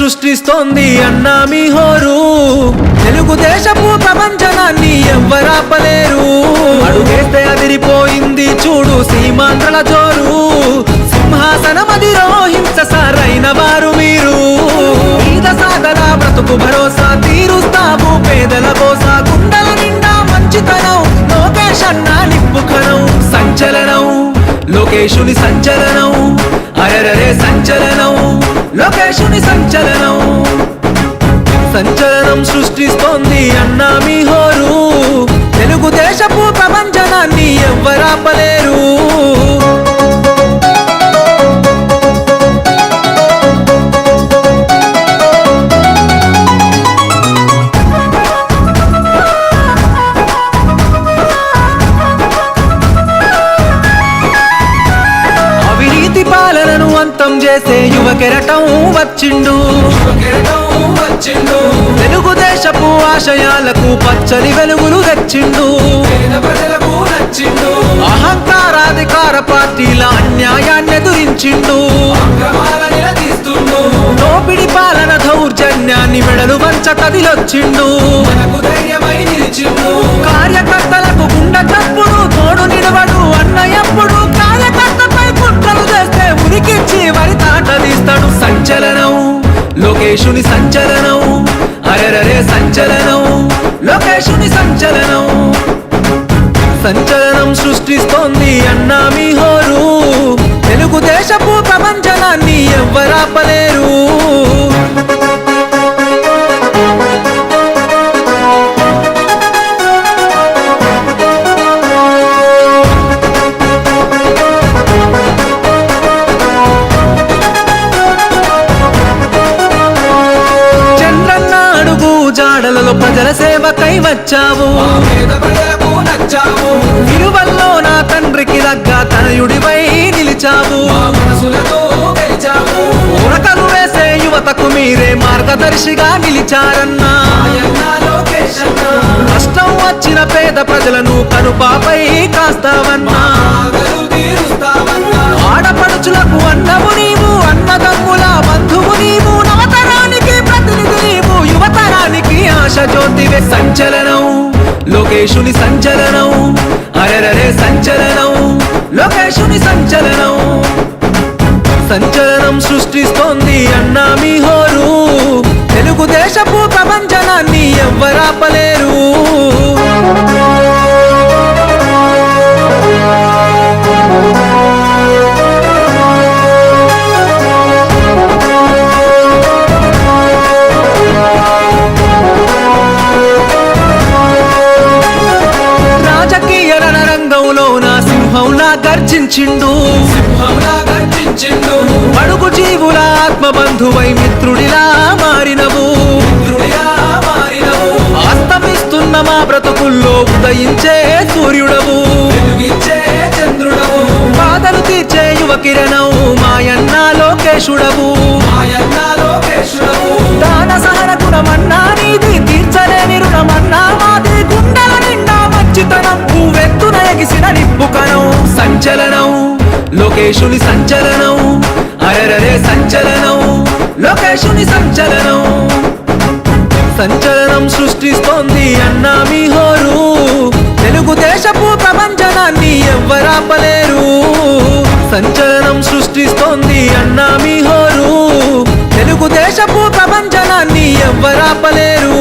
సృష్టిస్తోంది అన్నా మీ హోరు. తెలుగుదేశపు ప్రపంచనాన్ని ఎవ్వరాపలేరు. అడుగేస్తే అదిరిపోయింది చూడు సీమాంధ్రల జోరు. సింహాసనం అధిరోహించ సరైన వారు మీరు. ఈద సాగల బ్రతుకు భరోసా తీరుస్తావు పేదల కోసా. గుండెల నిండా మంచితనం లోకేష్ అన్నా నిప్పుకనం. సంచలనం లోకేశుని సంచలనం. అరెరరే సంచలనం లోకేశుని సంచలనం. సంచలనం సృష్టిస్తోంది అన్నా మీ హోరు. తెలుగుదేశపు ప్రపంచనాన్ని ఎవ్వరాపలేరు. పాలనను అంతం చేసే యువ కెరటం వచ్చిండు. తెలుగుదేశపు ఆశయాలకు పచ్చని వెలుగులు తెచ్చిండు. అహంకారాధికార పార్టీల అన్యాయాన్ని ఎదురించిండు. దోపిడి పాలన దౌర్జన్యాన్ని మెడలు వంచ కదిలొచ్చిండు. కార్యకర్తలకు గుండె చప్పుడు తోడు నిలవడు అన్న ఎప్పుడు. కార్యకర్తపై కుట్రలు చేస్తే ఉరికిచ్చి వరి తాట తీస్తాడు. సంచలనం లోకేశుని సంచలనం. అరెరరే సంచలనం లోకేశుని సంచలనం. సంచలనం సృష్టిస్తోంది అన్నా మీ హోరు. తెలుగుదేశపు ప్రపంచనాన్ని ఎవ్వరాపలేరు. జాడలలో ప్రజల సేవకై వచ్చావు. విలువల్లో నా తండ్రికి దగ్గ తనయుడివై నిలిచావు. ఉరకలు వేసే యువతకు మీరే మార్గదర్శిగా నిలిచారన్నా. కష్టం వచ్చిన పేద ప్రజలను కనుపాపై కాస్తావన్నా. ఆడపడుచులకు అన్నము నీవు, అన్నదమ్ముల బంధువు నీవు. నవతరానికి ప్రతినిధి నీవు, యువతరానికి ఆశ జ్యోతివే. సంచలనం లోకేశుని సంచలనం. అరెరరే సంచలనం లోకేశుని సంచలనం. సంచలనం సృష్టిస్తోంది అన్నా మీ హోరు. తెలుగుదేశపు ప్రపంచనాన్ని ఎవ్వరాపలేరు. సింహంలా గర్జించిండు. అడుగు జీవుల ఆత్మబంధువై మిత్రుడిలా మారినవు. అస్తమిస్తున్న మా బ్రతుకుల్లో ఉదయించే సూర్యుడవు. బాధలు తీర్చే యువ కిరణం మాయన్న లోకేశుడవు. దాన సహన గుణమన్నా నీది, తీర్చలేని రుణమన్నా మాది. గుండెల నిండా మంచితనం పువ్వెత్తున ఎగిసిన నిప్పుకనం. సంచలనం లోకేశుని సంచలనం. అరెరరే సంచలనం లోకేశుని సంచలనం. సంచలనం సృష్టిస్తోంది అన్నా మీ హోరు. తెలుగుదేశపు ప్రపంచనాన్ని ఎవ్వరాపలేరు. సంచలనం సృష్టిస్తోంది అన్నా మీ హోరు. తెలుగుదేశపు ప్రపంచనాన్ని ఎవ్వరాపలేరు.